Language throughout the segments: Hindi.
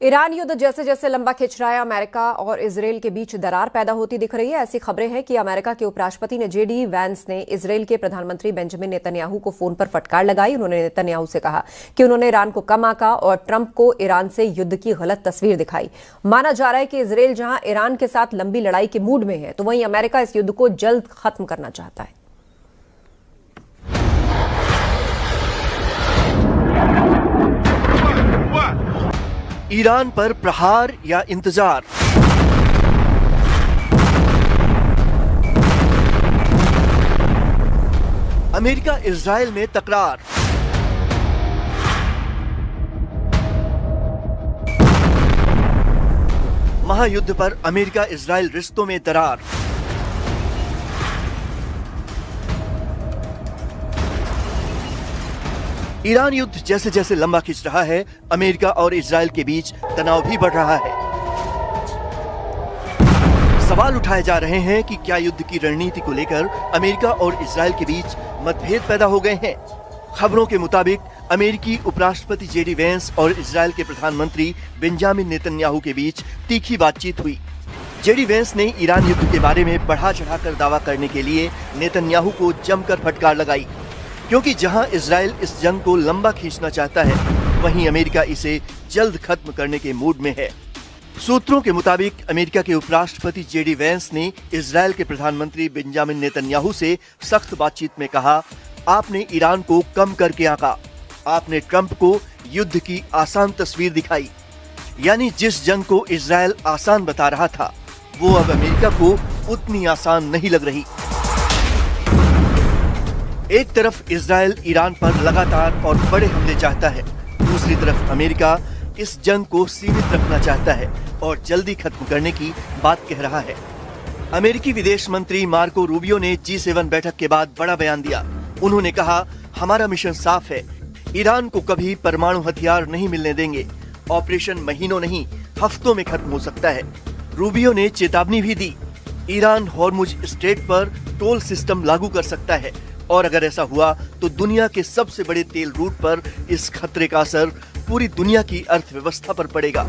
ईरान युद्ध जैसे जैसे लंबा खिंच रहा है, अमेरिका और इजराइल के बीच दरार पैदा होती दिख रही है। ऐसी खबरें हैं कि अमेरिका के उपराष्ट्रपति ने जेडी वैंस ने इजराइल के प्रधानमंत्री बेंजामिन नेतन्याहू को फोन पर फटकार लगाई। उन्होंने नेतन्याहू से कहा कि उन्होंने ईरान को कम आंका और ट्रंप को ईरान से युद्ध की गलत तस्वीर दिखाई। माना जा रहा है कि इजराइल जहां ईरान के साथ लंबी लड़ाई के मूड में है, तो वहीं अमेरिका इस युद्ध को जल्द खत्म करना चाहता है। ईरान पर प्रहार या इंतजार। अमेरिका इजराइल में तकरार। महायुद्ध पर अमेरिका इजराइल रिश्तों में दरार। ईरान युद्ध जैसे जैसे लंबा खिंच रहा है, अमेरिका और इजराइल के बीच तनाव भी बढ़ रहा है। सवाल उठाए जा रहे हैं कि क्या युद्ध की रणनीति को लेकर अमेरिका और इजराइल के बीच मतभेद पैदा हो गए हैं। खबरों के मुताबिक अमेरिकी उपराष्ट्रपति जेडी वैंस और इजराइल के प्रधानमंत्री बेंजामिन नेतन्याहू के बीच तीखी बातचीत हुई। जेडी वैंस ने ईरान युद्ध के बारे में बढ़ा चढ़ाकर दावा करने के लिए नेतन्याहू को जमकर फटकार लगाई, क्योंकि जहां इजराइल इस जंग को लंबा खींचना चाहता है, वहीं अमेरिका इसे जल्द खत्म करने के मूड में है। सूत्रों के मुताबिक अमेरिका के उपराष्ट्रपति जेडी वैंस ने इजराइल के प्रधानमंत्री बेंजामिन नेतन्याहू से सख्त बातचीत में कहा, आपने ईरान को कम करके आंका, आपने ट्रंप को युद्ध की आसान तस्वीर दिखाई। यानी जिस जंग को इजराइल आसान बता रहा था, वो अब अमेरिका को उतनी आसान नहीं लग रही। एक तरफ इजराइल ईरान पर लगातार और बड़े हमले चाहता है, दूसरी तरफ अमेरिका इस जंग को सीमित रखना चाहता है और जल्दी खत्म करने की बात कह रहा है। अमेरिकी विदेश मंत्री मार्को रूबियो ने G7 बैठक के बाद बड़ा बयान दिया। उन्होंने कहा, हमारा मिशन साफ है, ईरान को कभी परमाणु हथियार नहीं मिलने देंगे। ऑपरेशन महीनों नहीं, हफ्तों में खत्म हो सकता है। रूबियो ने चेतावनी भी दी, ईरान हॉर्मुज स्ट्रेट पर टोल सिस्टम लागू कर सकता है और अगर ऐसा हुआ तो दुनिया के सबसे बड़े तेल रूट पर इस खतरे का असर पूरी दुनिया की अर्थव्यवस्था पर पड़ेगा।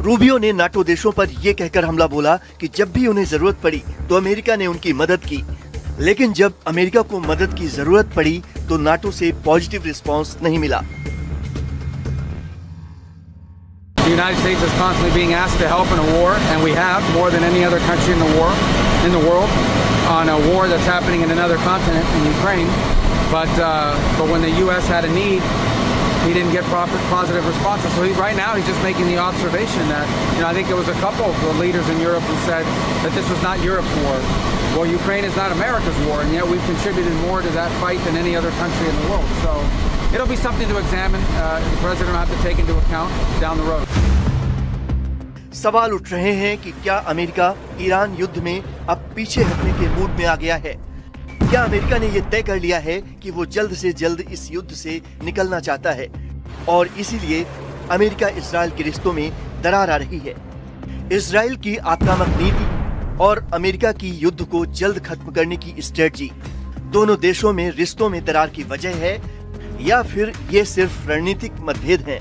रूबियो ने नाटो देशों पर यह कहकर हमला बोला कि जब भी उन्हें जरूरत पड़ी तो अमेरिका ने उनकी मदद की, लेकिन जब अमेरिका को मदद की जरूरत पड़ी तो नाटो से पॉजिटिव रिस्पांस नहीं मिला। The United States is constantly being asked to help in a war, and we have more than any other country in the world, on a war that's happening in another continent, in Ukraine. But when the U.S. had a need, he didn't get proper positive responses. So right now he's just making the observation that, I think there was a couple of the leaders in Europe who said that this was not Europe's war. Well, Ukraine is not America's war, and yet we've contributed more to that fight than any other country in the world. So it'll be something to examine. The president will have to take into account down the road. सवाल उठ रहे हैं कि क्या अमेरिका ईरान युद्ध में अब पीछे हटने के मूड में आ गया है? क्या अमेरिका ने यह तय कर लिया है कि वो जल्द से जल्द इस युद्ध से निकलना चाहता है और इसीलिए अमेरिका इजराइल के रिश्तों में दरार आ रही है? इजराइल की आक्रामक नीति और अमेरिका की युद्ध को जल्द खत्म करने की स्ट्रेटजी, दोनों देशों में रिश्तों में दरार की वजह है या फिर ये सिर्फ रणनीतिक मतभेद हैं?